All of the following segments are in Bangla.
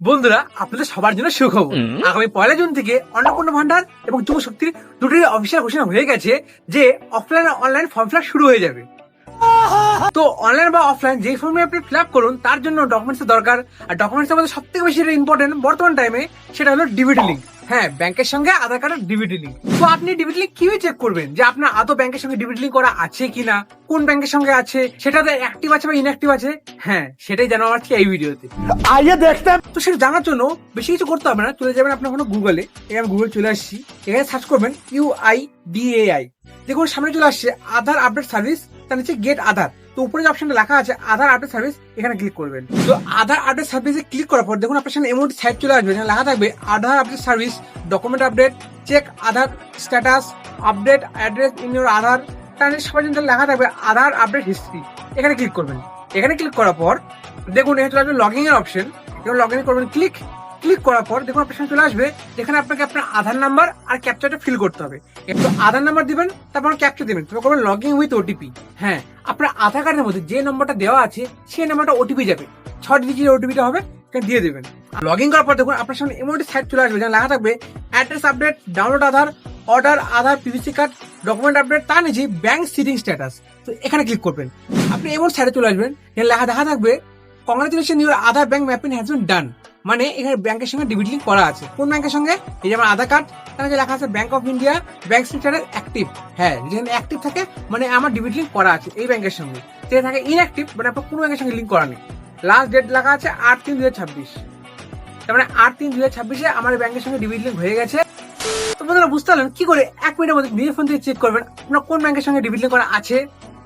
বন্ধুরা, আপনাদের সবার জন্য সুখবর। আগামী 1 জুন থেকে অন্নপূর্ণা ভান্ডার এবং যুব শক্তির দুটোই অফিসিয়াল ঘোষণা হয়ে গেছে যে অফলাইন আর অনলাইন ফর্ম ফিল শুরু হয়ে যাবে। তো অনলাইন বা অফলাইন যে ফর্মে আপনি ফিল করুন তার জন্য ডকুমেন্টস দরকার। আর ডকুমেন্টস মধ্যে সব থেকে বেশি ইম্পর্টেন্ট বর্তমান টাইমে সেটা হলো ডিবিটি লিঙ্ক। হ্যাঁ, ব্যাংকের সঙ্গে আধার কার্ডের ডিবিটি লিঙ্ক। তো আপনি ডিবিটি লিঙ্ক কিভাবে চেক করবেন যে আপনার আদৌ ব্যাংকের সঙ্গে ডিবিটি লিঙ্ক করা আছে কিনা, কোন ব্যাংকের সঙ্গে আছে, সেটাতে অ্যাক্টিভ আছে বা ইনঅ্যাক্টিভ আছে। হ্যাঁ, সেটাই জানাবো আজকে এই ভিডিওতে। आइए देखते हैं। তো সেটা জানার জন্য বেশি কিছু করতে হবে না, চলে যাবেন আপনার কোনো গুগলে। আমি গুগল চলে আসছি, এখানে সার্চ করবেন UIDAI। দেখুন সামনে চলে আসছে আধার আপডেট সার্ভিস, তার নিচে গেট আধার। তো উপরে যে অপশনটা লেখা আছে আধার আপডেট সার্ভিস, এখানে ক্লিক করবেন। তো আধার আপডেট সার্ভিসে ক্লিক করার পর দেখুন আপনার সামনে এমন সাইট চলে আসবে, এখানে লেখা থাকবে Aadhaar update service, document update, check Aadhaar status, update address in your Aadhaar. তার নিচে সবার জন্য লেখা থাকবে আধার আপডেট হিস্ট্রি, এখানে ক্লিক করবেন। এখানে ক্লিক করার পর দেখুন এখানে চলে আসবে লগইন এর অপশন, লগ ইন করবেন। ক্লিক করার পর দেখুন আপনার সামনে চলে আসবে, যেখানে আপনাকে আপনার আধার নাম্বার আর ক্যাপচারটা ফিল করতে হবে। একটু আধার নাম্বার দিবেন, তারপর ক্যাপচার দিবেন, তারপর করবেন লগ ইন উইথ ওটিপি। হ্যাঁ, আপনার আধার কার্ডের মধ্যে যে নম্বরটা দেওয়া আছে সেই নাম্বারটা ওটিপি যাবে, 6 ডিজিটের ওটিপিটা হবে, এখানে দিয়ে দেবেন। লগ ইন করার পর দেখুন আপনার সামনে এমন সাইট চলে আসবে, যেখানে লেখা থাকবে অ্যাড্রেস আপডেট, ডাউনলোড আধার, অর্ডার আধার, পিভিসি কার্ড, ডকুমেন্ট আপডেট, তার নিচে ব্যাংক সিটিং স্ট্যাটাস। তো এখানে ক্লিক করবেন, আপনি এমন সাইটে চলে আসবেন, এখানে লেখা থাকবে congratulation your Aadhaar bank mapping has been done. মানে এখানে ব্যাংকের সঙ্গে ডিবিট লিঙ্ক করা আছে। কোন ব্যাংকের সঙ্গে? এই যে আমার আধার কার্ড, তার লেখা আছে bank of India, bank status active. হ্যাঁ, যেখানে অ্যাক্টিভ থাকে মানে আমার ডিবিট লিঙ্ক করা আছে এই ব্যাংকের সঙ্গে। যেখানে থাকে ইনঅ্যাক্টিভ মানে আপনার কোনো ব্যাংকের সঙ্গে লিঙ্ক করা নেই। লাস্ট ডেট লেখা আছে 8/3/2026। তার মানে 8/3/2026 আমার ব্যাংকের সঙ্গে ডিবিট লিঙ্ক হয়ে গেছে। তো বন্ধুরা, বুঝতে পারলেন কি করে 1 মিনিটের মধ্যে নিজের ফোন থেকে চেক করবেন আপনার কোন ব্যাংকের সঙ্গে ডিবিট লিঙ্ক করা আছে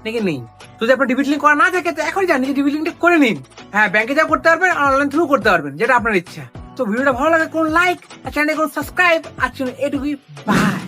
নাকি নেই। যদি আপনার ডিবিট লিঙ্ক করা না থাকে তো এখনই জানি যে ডিবিট লিঙ্কটা করে নিন। হ্যাঁ, ব্যাংকে যা করতে পারবেন, অনলাইন থ্রু করতে পারবেন, যেটা আপনার ইচ্ছা। তো ভিডিওটা ভালো লাগে কোন লাইক আর চ্যানেলে কোন সাবস্ক্রাইব। আর এটুকুই, বাই।